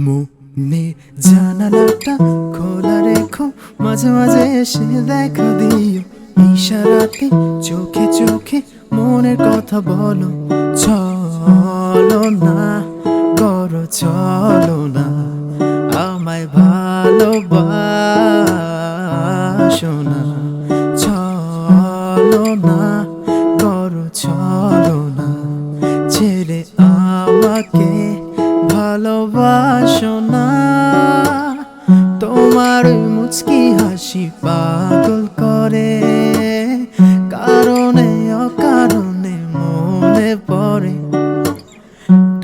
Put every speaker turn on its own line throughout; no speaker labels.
মনে জানালাটা খোলা রেখো, মাঝে মাঝে এসে দেখা দিও। ইশারাতে চোখে চোখে মনের কথা বলো। চলো না করো, চলো না আমায় ভালোবাসো না। চলো না করো, চলো না ছেড়ে আমাকে ভালোবাসো না। তোমার ওই মুচকি হাসি পাগল করে, কারণে অকারণে মনে পড়ে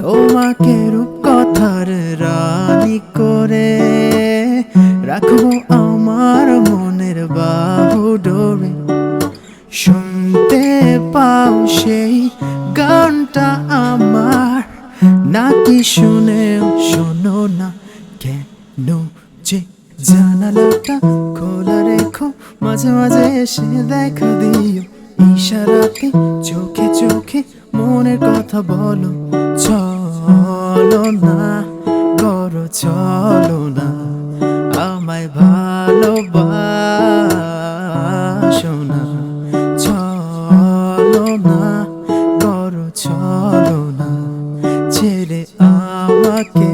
তোমাকে রূপকথার রানী করে। রাখবো আমার মনের বাহু ডোরে, শুনতে পাও সেই গানটা আমার, নাকি শুনেও শোনো না কেন যে? জানালাটা খোলা রেখো, মাঝে মাঝে এসে দেখা দিও। ইশারাতে চোখে চোখে মনের কথা বলো। চলো না করো, চলো না আমায় ভালোবাসো না। চলো না করো, চলো না ছেড়ে আমাকে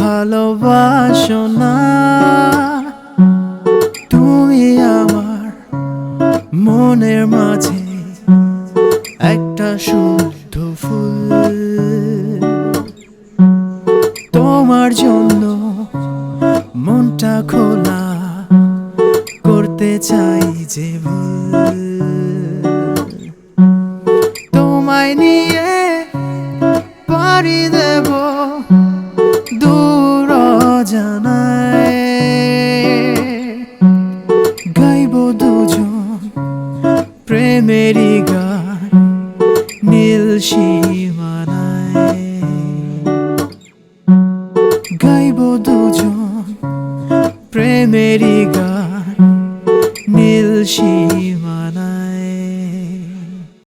ভালোবাসো না। তুমি আমার মনের মাঝে একটা শুদ্ধ ফুল, তোমার জন্য মনটা খোলা করতে চাই যে ভুল। তোমায় নিয়ে পাড়ি দেব দূর অজানায়, গাইব দুজন প্রেমেরই গান নীল সীমানায়। গাইব দুজন প্রেমেরই গান নীল সীমানায়।